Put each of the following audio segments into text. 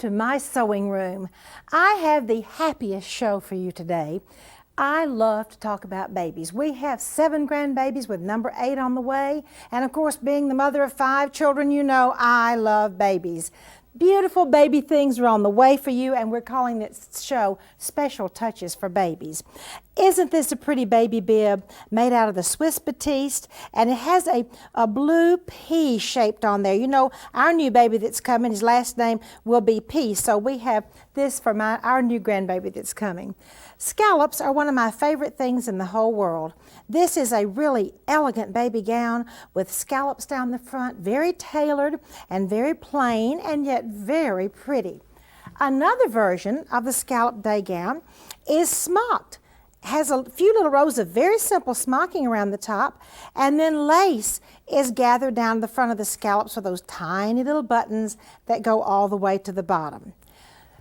to my sewing room. I have the happiest show for you today. I love to talk about babies. We have 7 grandbabies with number 8 on the way. And of course, being the mother of 5 children, you know I love babies. Beautiful baby things are on the way for you, and we're calling this show Special Touches for Babies. Isn't this a pretty baby bib made out of the Swiss batiste? And it has a blue pea shaped on there. You know, our new baby that's coming, his last name will be Pea, so we have this for our new grandbaby that's coming. Scallops are one of my favorite things in the whole world. This is a really elegant baby gown with scallops down the front, very tailored and very plain and yet very pretty. Another version of the scallop day gown is smocked. Has a few little rows of very simple smocking around the top, and then lace is gathered down the front of the scallops with those tiny little buttons that go all the way to the bottom.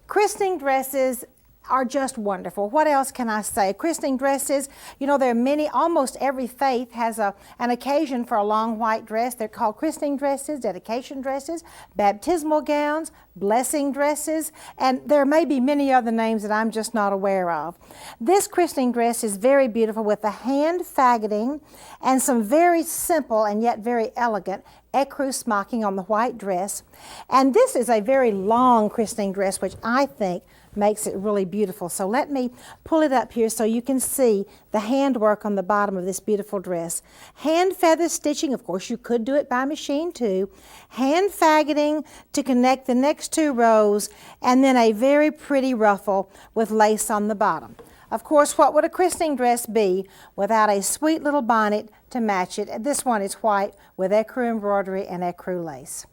Christening dresses are just wonderful. What else can I say? Christening dresses, you know, there are many, almost every faith has an occasion for a long white dress. They're called christening dresses, dedication dresses, baptismal gowns, blessing dresses, and there may be many other names that I'm just not aware of. This christening dress is very beautiful with the hand faggoting and some very simple and yet very elegant ecru smocking on the white dress. And this is a very long christening dress, which I think makes it really beautiful. So let me pull it up here so you can see the handwork on the bottom of this beautiful dress. Hand feather stitching, of course you could do it by machine too. Hand faggoting to connect the next 2 rows, and then a very pretty ruffle with lace on the bottom. Of course, what would a christening dress be without a sweet little bonnet to match it? This one is white with ecru embroidery and ecru lace.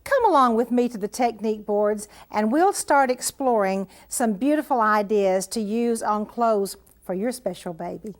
Come along with me to the technique boards and we'll start exploring some beautiful ideas to use on clothes for your special baby.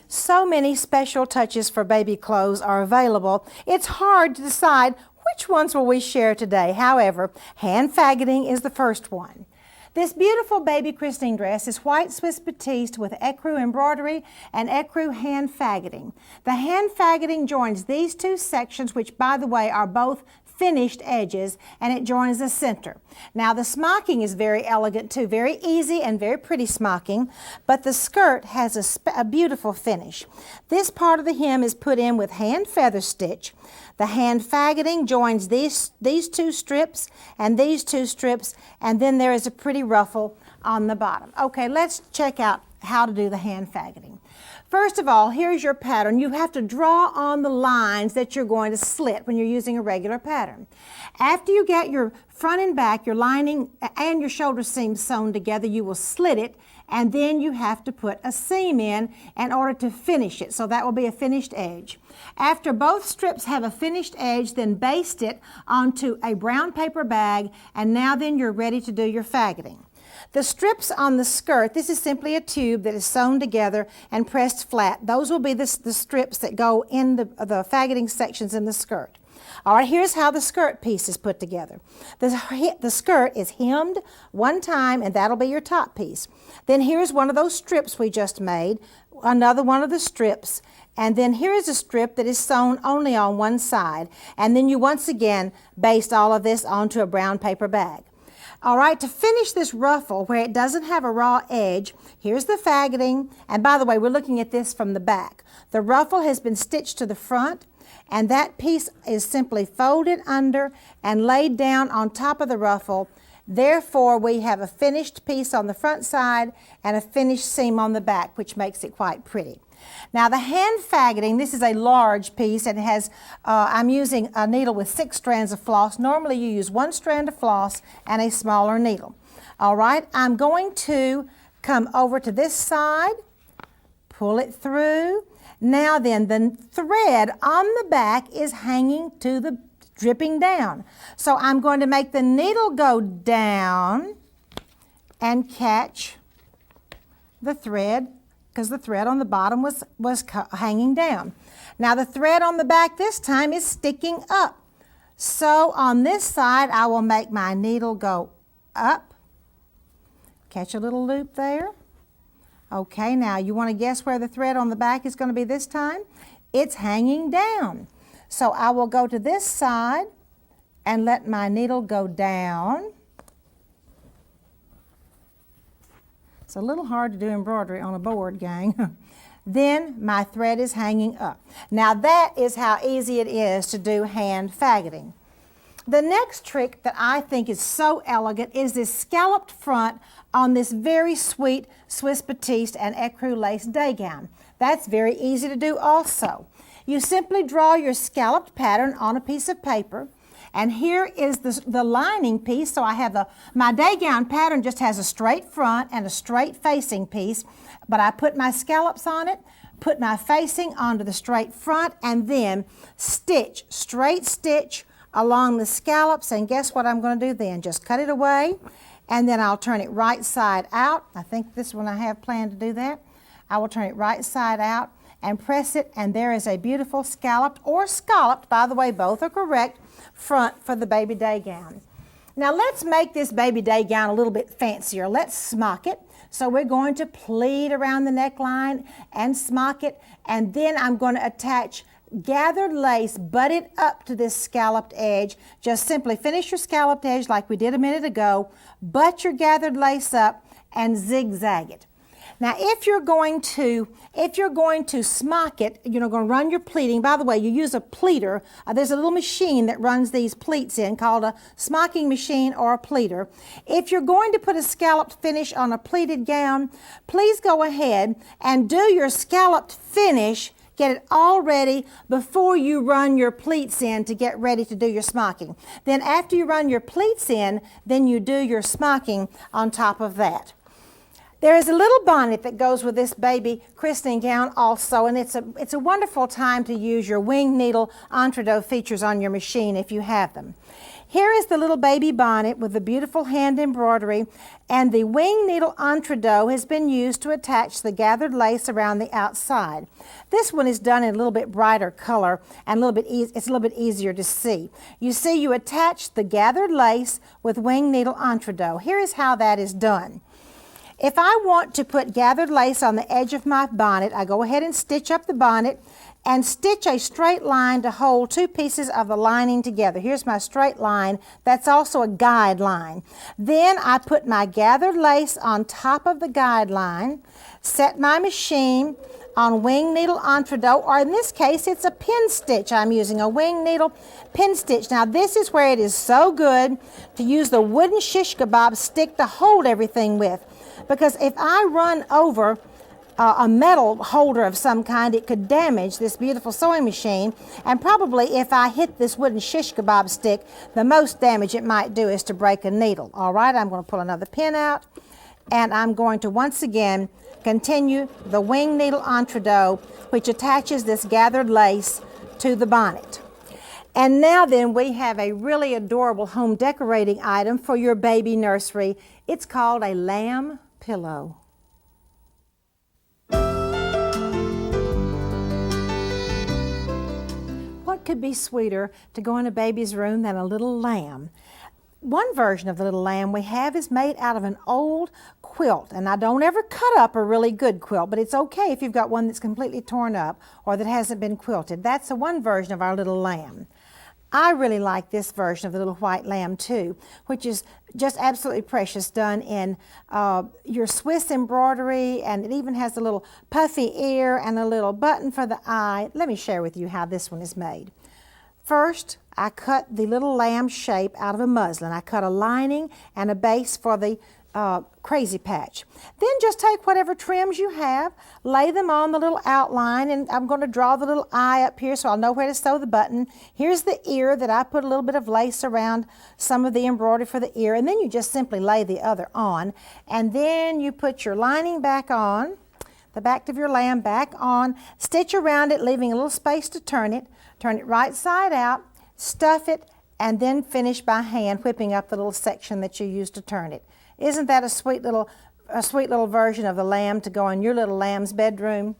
So many special touches for baby clothes are available. It's hard to decide which ones will we share today. However, hand faggoting is the first one. This beautiful baby christening dress is white Swiss batiste with ecru embroidery and ecru hand faggoting. The hand faggoting joins these 2 sections, which by the way are both finished edges, and it joins the center. Now the smocking is very elegant too, very easy and very pretty smocking, but the skirt has a beautiful finish. This part of the hem is put in with hand feather stitch. The hand faggoting joins these 2 strips and these 2 strips, and then there is a pretty ruffle on the bottom. Okay, let's check out how to do the hand faggoting. First of all, here's your pattern. You have to draw on the lines that you're going to slit when you're using a regular pattern. After you get your front and back, your lining and your shoulder seams sewn together, you will slit it, and then you have to put a seam in order to finish it. So that will be a finished edge. After both strips have a finished edge, then baste it onto a brown paper bag, and now then you're ready to do your faggoting. The strips on the skirt, this is simply a tube that is sewn together and pressed flat. Those will be the strips that go in the faggoting sections in the skirt. All right, here's how the skirt piece is put together. The skirt is hemmed 1 time, and that'll be your top piece. Then here's one of those strips we just made, another one of the strips, and then here is a strip that is sewn only on one side. And then you once again baste all of this onto a brown paper bag. All right, to finish this ruffle where it doesn't have a raw edge, here's the faggoting. And by the way, we're looking at this from the back. The ruffle has been stitched to the front, and that piece is simply folded under and laid down on top of the ruffle. Therefore, we have a finished piece on the front side and a finished seam on the back, which makes it quite pretty. Now the hand faggoting, this is a large piece, and it has, I'm using a needle with 6 strands of floss. Normally you use 1 strand of floss and a smaller needle. All right, I'm going to come over to this side, pull it through. Now then, the thread on the back is hanging to the dripping down. So I'm going to make the needle go down and catch the thread, because the thread on the bottom was hanging down. Now the thread on the back this time is sticking up. So on this side, I will make my needle go up, catch a little loop there. Okay, now you want to guess where the thread on the back is going to be this time? It's hanging down. So I will go to this side and let my needle go down. It's a little hard to do embroidery on a board, gang. Then my thread is hanging up. Now that is how easy it is to do hand faggoting. The next trick that I think is so elegant is this scalloped front on this very sweet Swiss batiste and ecru lace day gown. That's very easy to do also. You simply draw your scalloped pattern on a piece of paper, and here is the lining piece. So I have my day gown pattern just has a straight front and a straight facing piece, but I put my scallops on it, put my facing onto the straight front, and then stitch, straight stitch along the scallops, and guess what I'm going to do then? Just cut it away, and then I'll turn it right side out. I think this one I have planned to do that. I will turn it right side out and press it, and there is a beautiful scalloped or scalloped, by the way, both are correct, front for the baby day gown. Now let's make this baby day gown a little bit fancier. Let's smock it. So we're going to pleat around the neckline and smock it, and then I'm going to attach gathered lace butted up to this scalloped edge. Just simply finish your scalloped edge like we did a minute ago, butt your gathered lace up, and zigzag it. Now if you're going to smock it, you're going to run your pleating. By the way, you use a pleater. There's a little machine that runs these pleats in called a smocking machine or a pleater. If you're going to put a scalloped finish on a pleated gown, please go ahead and do your scalloped finish. Get it all ready before you run your pleats in to get ready to do your smocking. Then after you run your pleats in, then you do your smocking on top of that. There is a little bonnet that goes with this baby christening gown also, and it's a wonderful time to use your wing needle entredeaux features on your machine if you have them. Here is the little baby bonnet with the beautiful hand embroidery, and the wing needle entredeaux has been used to attach the gathered lace around the outside. This one is done in a little bit brighter color and it's a little bit easier to see. You see, you attach the gathered lace with wing needle entredeaux. Here is how that is done. If I want to put gathered lace on the edge of my bonnet, I go ahead and stitch up the bonnet and stitch a straight line to hold two pieces of the lining together. Here's my straight line. That's also a guide line. Then I put my gathered lace on top of the guide line, set my machine on wing needle entredeaux, or in this case it's a pin stitch I'm using, a wing needle pin stitch. Now this is where it is so good to use the wooden shish kebab stick to hold everything with, because if I run over a metal holder of some kind, it could damage this beautiful sewing machine, and probably if I hit this wooden shish kebab stick, the most damage it might do is to break a needle. All right, I'm going to pull another pin out, and I'm going to once again continue the wing needle entredeaux, which attaches this gathered lace to the bonnet. And now then, we have a really adorable home decorating item for your baby nursery. It's called a lamb pillow. What could be sweeter to go in a baby's room than a little lamb? One version of the little lamb we have is made out of an old quilt, and I don't ever cut up a really good quilt, but it's okay if you've got one that's completely torn up or that hasn't been quilted. That's the one version of our little lamb. I really like this version of the little white lamb too, which is just absolutely precious, done in your Swiss embroidery, and it even has a little puffy ear and a little button for the eye. Let me share with you how this one is made. First, I cut the little lamb shape out of a muslin. I cut a lining and a base for the crazy patch. Then just take whatever trims you have, lay them on the little outline, and I'm going to draw the little eye up here so I'll know where to sew the button. Here's the ear that I put a little bit of lace around some of the embroidery for the ear, and then you just simply lay the other on, and then you put your lining back on, the back of your lamb back on, stitch around it, leaving a little space to turn it right side out, stuff it, and then finish by hand whipping up the little section that you used to turn it. Isn't that a sweet little version of the lamb to go in your little lamb's bedroom?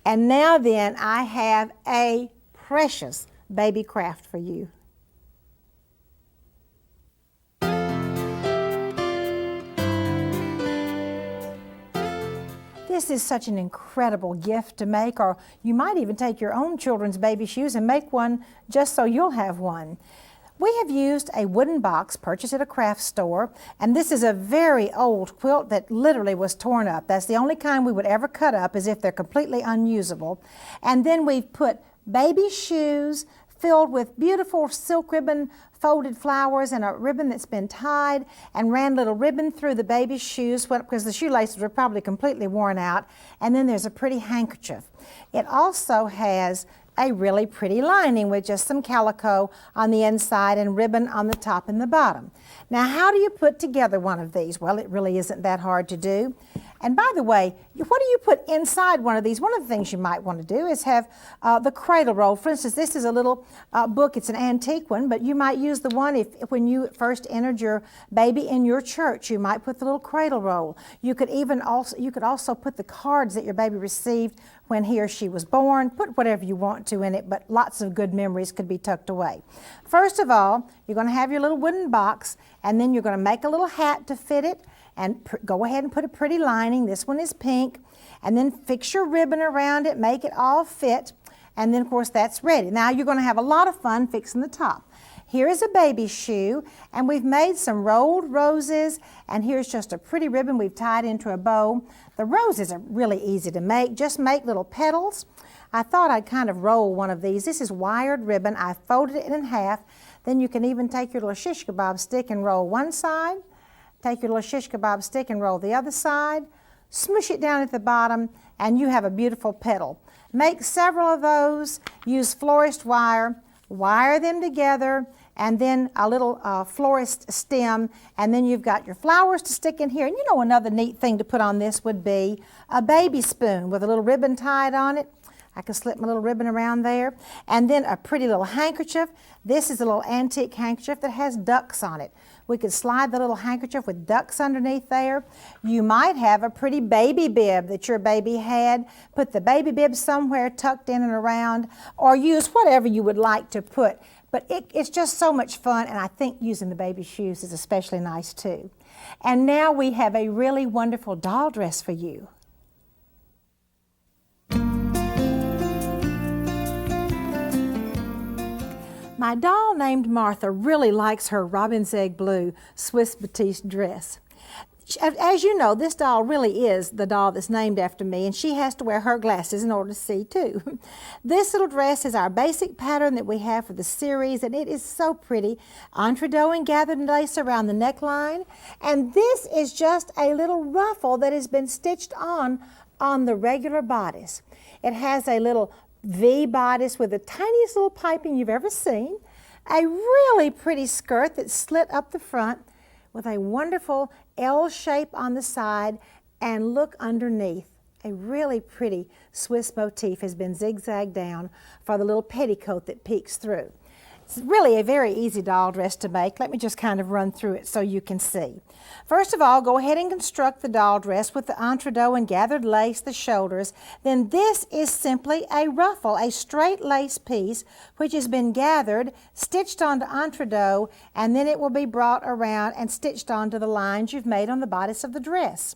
And now then, I have a precious baby craft for you. This is such an incredible gift to make, or you might even take your own children's baby shoes and make one just so you'll have one. We have used a wooden box purchased at a craft store, and this is a very old quilt that literally was torn up. That's the only kind we would ever cut up, as if they're completely unusable. And then we've put baby shoes filled with beautiful silk ribbon folded flowers and a ribbon that's been tied, and ran little ribbon through the baby's shoes because the shoelaces were probably completely worn out. And then there's a pretty handkerchief. It also has a really pretty lining with just some calico on the inside and ribbon on the top and the bottom. Now, how do you put together one of these? Well, it really isn't that hard to do. And by the way, what do you put inside one of these? One of the things you might want to do is have the cradle roll. For instance, this is a little book. It's an antique one, but you might use the one when you first entered your baby in your church. You might put the little cradle roll. You could also put the cards that your baby received when he or she was born. Put whatever you want to in it, but lots of good memories could be tucked away. First of all, you're going to have your little wooden box, and then you're going to make a little hat to fit it. And go ahead and put a pretty lining. This one is pink. And then fix your ribbon around it, make it all fit. And then, of course, that's ready. Now you're going to have a lot of fun fixing the top. Here is a baby shoe, and we've made some rolled roses, and here's just a pretty ribbon we've tied into a bow. The roses are really easy to make. Just make little petals. I thought I'd kind of roll one of these. This is wired ribbon. I folded it in half. Then you can even take your little shish kebab stick and roll one side. Take your little shish kebab stick and roll the other side, smush it down at the bottom, and you have a beautiful petal. Make several of those, use florist wire, wire them together, and then a little florist stem, and then you've got your flowers to stick in here. And you know, another neat thing to put on this would be a baby spoon with a little ribbon tied on it. I can slip my little ribbon around there. And then a pretty little handkerchief. This is a little antique handkerchief that has ducks on it. We could slide the little handkerchief with ducks underneath there. You might have a pretty baby bib that your baby had. Put the baby bib somewhere tucked in and around, or use whatever you would like to put. But it's just so much fun, and I think using the baby shoes is especially nice too. And now we have a really wonderful doll dress for you. My doll named Martha really likes her robin's egg blue Swiss batiste dress. As you know, this doll really is the doll that's named after me, and she has to wear her glasses in order to see too. This little dress is our basic pattern that we have for the series, and it is so pretty. Entredot and gathered lace around the neckline, and this is just a little ruffle that has been stitched on the regular bodice. It has a little V bodice with the tiniest little piping you've ever seen, a really pretty skirt that's slit up the front with a wonderful L shape on the side, and look underneath. A really pretty Swiss motif has been zigzagged down for the little petticoat that peeks through. It's really a very easy doll dress to make. Let me just kind of run through it so you can see. First of all, go ahead and construct the doll dress with the entredot and gathered lace, the shoulders. Then this is simply a ruffle, a straight lace piece which has been gathered, stitched onto entredot, and then it will be brought around and stitched onto the lines you've made on the bodice of the dress.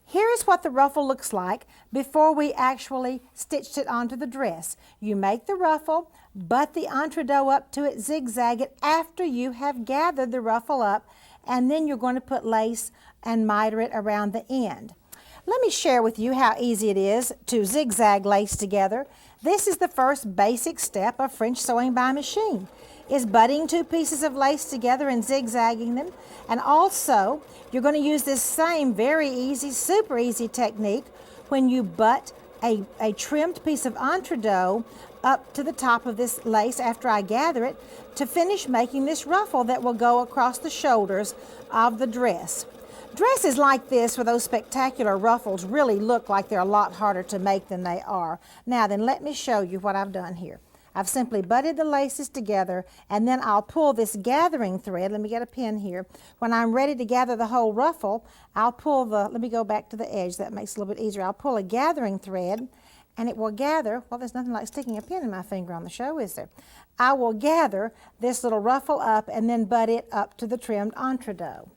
Here is what the ruffle looks like before we actually stitched it onto the dress. You make the ruffle, butt the entredot up to it, zigzag it after you have gathered the ruffle up, and then you're going to put lace and miter it around the end. Let me share with you how easy it is to zigzag lace together. This is the first basic step of French sewing by machine, is butting two pieces of lace together and zigzagging them. And also, you're going to use this same very easy, super easy technique when you butt a trimmed piece of entredot up to the top of this lace after I gather it to finish making this ruffle that will go across the shoulders of the dress. Dresses like this with those spectacular ruffles really look like they're a lot harder to make than they are. Now then, let me show you what I've done here. I've simply butted the laces together, and then I'll pull this gathering thread. Let me get a pin here. When I'm ready to gather the whole ruffle, I'll pull let me go back to the edge. That makes it a little bit easier. I'll pull a gathering thread, and it will gather. Well, there's nothing like sticking a pin in my finger on the show, is there? I will gather this little ruffle up and then butt it up to the trimmed entredot.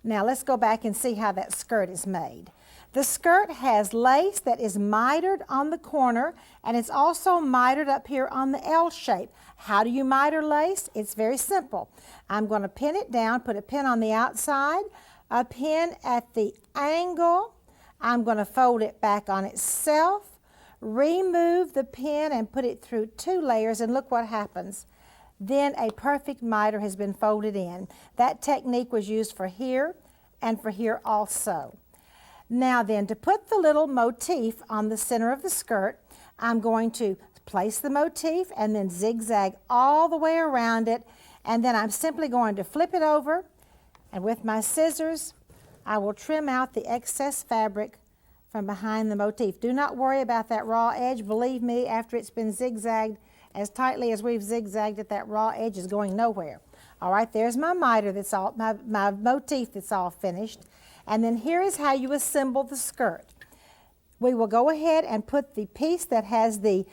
Now let's go back and see how that skirt is made. The skirt has lace that is mitered on the corner, and it's also mitered up here on the L shape. How do you miter lace? It's very simple. I'm going to pin it down, put a pin on the outside, a pin at the angle. I'm going to fold it back on itself, remove the pin and put it through 2 layers, and look what happens. Then a perfect miter has been folded in. That technique was used for here and for here also. Now then, to put the little motif on the center of the skirt, I'm going to place the motif and then zigzag all the way around it, and then I'm simply going to flip it over, and with my scissors I will trim out the excess fabric from behind the motif. Do not worry about that raw edge. Believe me, after it's been zigzagged as tightly as we've zigzagged it, that raw edge is going nowhere. All right, there's my miter that's all, my motif that's all finished. And then here is how you assemble the skirt. We will go ahead and put the piece that has the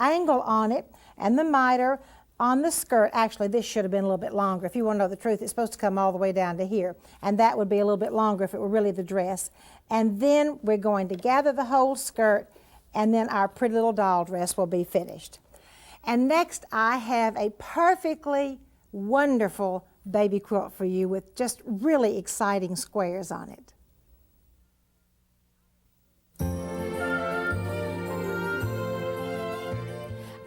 angle on it and the miter on the skirt. Actually, this should have been a little bit longer. If you want to know the truth, it's supposed to come all the way down to here. And that would be a little bit longer if it were really the dress. And then we're going to gather the whole skirt, and then our pretty little doll dress will be finished. And next, I have a perfectly wonderful baby quilt for you with just really exciting squares on it.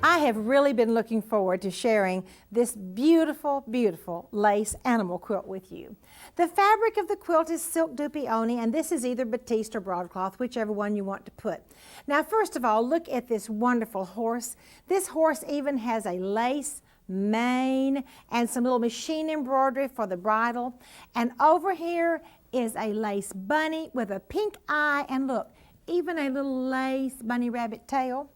I have really been looking forward to sharing this beautiful, beautiful lace animal quilt with you. The fabric of the quilt is silk dupioni, and this is either batiste or broadcloth, whichever one you want to put. Now, first of all, look at this wonderful horse. This horse even has a lace mane and some little machine embroidery for the bridle. And over here is a lace bunny with a pink eye, and look, even a little lace bunny rabbit tail.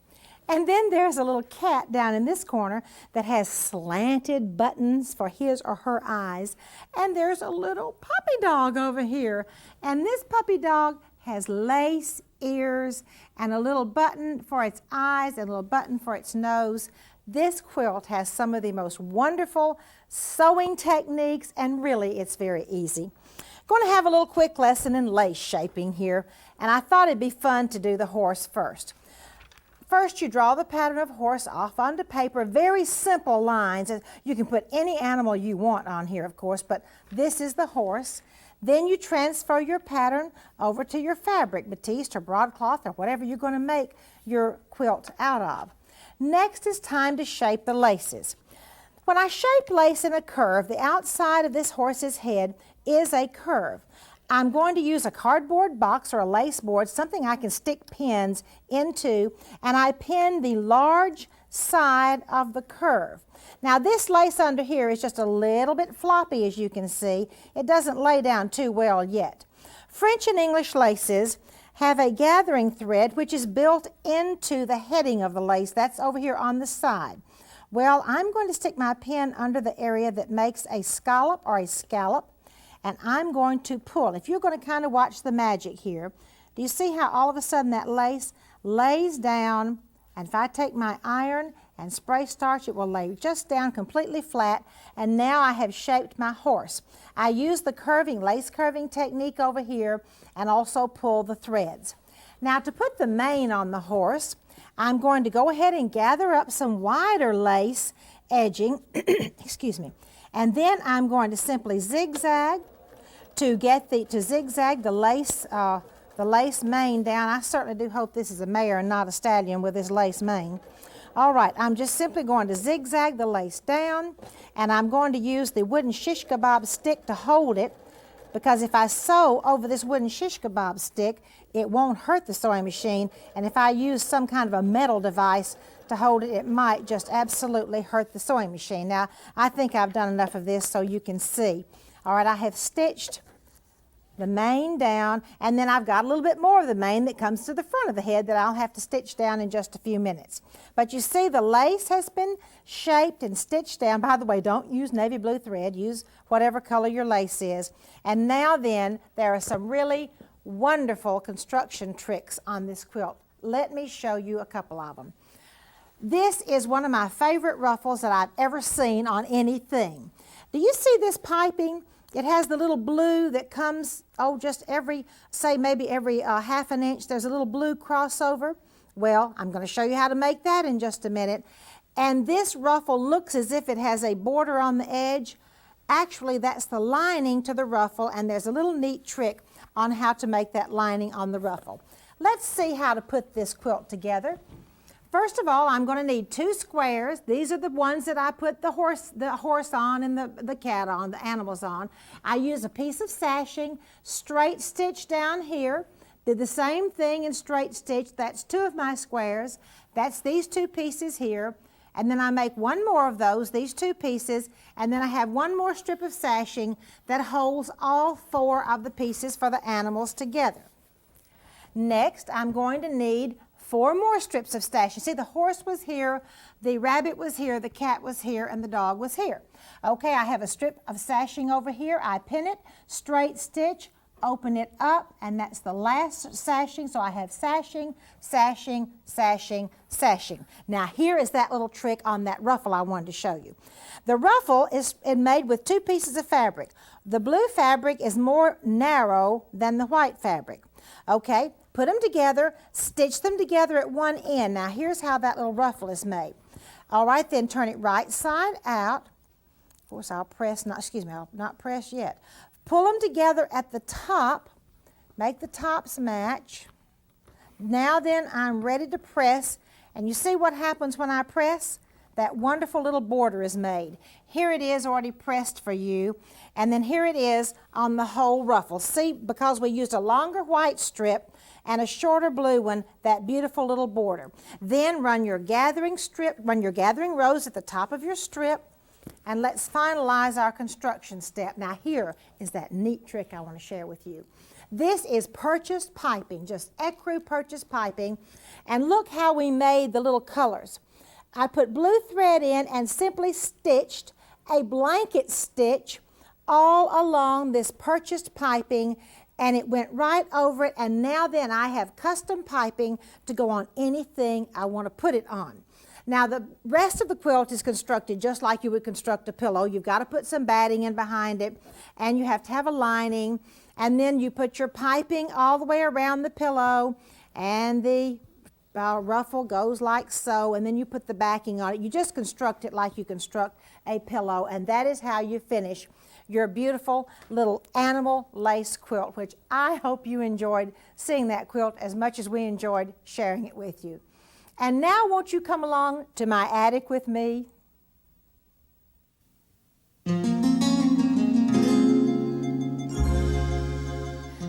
And then there's a little cat down in this corner that has slanted buttons for his or her eyes. And there's a little puppy dog over here. And this puppy dog has lace ears and a little button for its eyes and a little button for its nose. This quilt has some of the most wonderful sewing techniques, and really it's very easy. Going to have a little quick lesson in lace shaping here, and I thought it'd be fun to do the horse first. First, you draw the pattern of horse off onto paper, very simple lines. You can put any animal you want on here, of course, but this is the horse. Then you transfer your pattern over to your fabric, batiste or broadcloth or whatever you're going to make your quilt out of. Next is time to shape the laces. When I shape lace in a curve, the outside of this horse's head is a curve. I'm going to use a cardboard box or a lace board, something I can stick pins into, and I pin the large side of the curve. Now this lace under here is just a little bit floppy, as you can see. It doesn't lay down too well yet. French and English laces have a gathering thread which is built into the heading of the lace. That's over here on the side. Well, I'm going to stick my pin under the area that makes a scallop or a scallop, and I'm going to pull. If you're going to kind of watch the magic here, do you see how all of a sudden that lace lays down, and if I take my iron and spray starch, it will lay just down completely flat, and now I have shaped my horse. I use the curving, lace curving technique over here, and also pull the threads. Now to put the mane on the horse, I'm going to go ahead and gather up some wider lace edging, excuse me, and then I'm going to simply zigzag to zigzag the lace mane down. I certainly do hope this is a mare and not a stallion with this lace mane. All right, I'm just simply going to zigzag the lace down, and I'm going to use the wooden shish kebab stick to hold it, because if I sew over this wooden shish kebab stick, it won't hurt the sewing machine, and if I use some kind of a metal device to hold it, it might just absolutely hurt the sewing machine. Now, I think I've done enough of this so you can see. All right, I have stitched the mane down, and then I've got a little bit more of the mane that comes to the front of the head that I'll have to stitch down in just a few minutes. But you see the lace has been shaped and stitched down. By the way, don't use navy blue thread. Use whatever color your lace is. And now then, there are some really wonderful construction tricks on this quilt. Let me show you a couple of them. This is one of my favorite ruffles that I've ever seen on anything. Do you see this piping? It has the little blue that comes, just every, say maybe every half an inch, there's a little blue crossover. Well, I'm going to show you how to make that in just a minute. And this ruffle looks as if it has a border on the edge. Actually, that's the lining to the ruffle, and there's a little neat trick on how to make that lining on the ruffle. Let's see how to put this quilt together. First of all, I'm going to need 2 squares. These are the ones that I put the horse on and the cat on, the animals on. I use a piece of sashing, straight stitch down here. Did the same thing in straight stitch. That's 2 of my squares. That's these 2 pieces here. And then I make 1 more of those, these 2 pieces, and then I have 1 more strip of sashing that holds all 4 of the pieces for the animals together. Next, I'm going to need 4 more strips of sashing. See, the horse was here, the rabbit was here, the cat was here, and the dog was here. Okay, I have a strip of sashing over here. I pin it, straight stitch, open it up, and that's the last sashing. So I have sashing, sashing, sashing, sashing. Now here is that little trick on that ruffle I wanted to show you. The ruffle is made with 2 pieces of fabric. The blue fabric is more narrow than the white fabric. Okay, put them together, stitch them together at one end. Now here's how that little ruffle is made. All right, then turn it right side out. Of course, I'll not press yet. Pull them together at the top, make the tops match. Now then, I'm ready to press, and you see what happens when I press? That wonderful little border is made. Here it is already pressed for you, and then here it is on the whole ruffle. See, because we used a longer white strip and a shorter blue one, that beautiful little border. Then run your gathering rows at the top of your strip, and let's finalize our construction step. Now here is that neat trick I want to share with you. This is purchased piping, just ecru purchased piping. And look how we made the little colors. I put blue thread in and simply stitched a blanket stitch all along this purchased piping, and it went right over it. And now then I have custom piping to go on anything I want to put it on. Now the rest of the quilt is constructed just like you would construct a pillow. You've got to put some batting in behind it, and you have to have a lining, and then you put your piping all the way around the pillow, and the ruffle goes like so, and then you put the backing on it. You just construct it like you construct a pillow, and that is how you finish your beautiful little animal lace quilt, which I hope you enjoyed seeing that quilt as much as we enjoyed sharing it with you. And now won't you come along to my attic with me?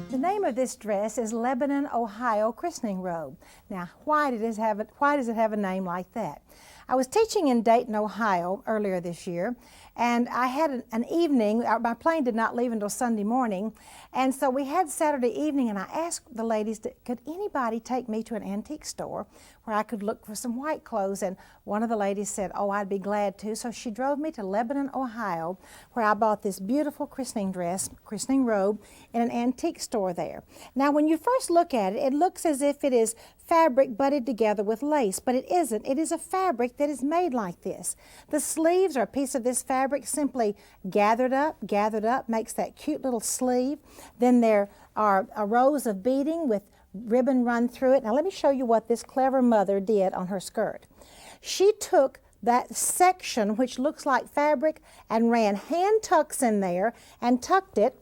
The name of this dress is Lebanon, Ohio Christening Robe. Now, why does it have a name like that? I was teaching in Dayton, Ohio earlier this year, and I had an evening. My plane did not leave until Sunday morning, and so we had Saturday evening, and I asked the ladies, could anybody take me to an antique store where I could look for some white clothes? And one of the ladies said, oh, I'd be glad to. So she drove me to Lebanon, Ohio, where I bought this beautiful christening robe in an antique store there. Now, when you first look at it, it looks as if it is fabric butted together with lace, but it isn't. It is a fabric that is made like this. The sleeves are a piece of this fabric simply gathered up, makes that cute little sleeve. Then there are rows of beading with ribbon run through it. Now let me show you what this clever mother did on her skirt. She took that section which looks like fabric and ran hand tucks in there and tucked it,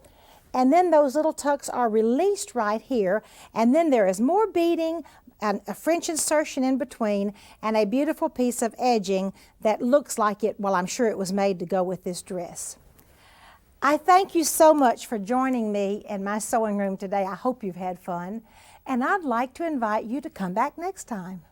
and then those little tucks are released right here, and then there is more beading and a French insertion in between, and a beautiful piece of edging that looks like it, well, I'm sure it was made to go with this dress. I thank you so much for joining me in my sewing room today. I hope you've had fun, and I'd like to invite you to come back next time.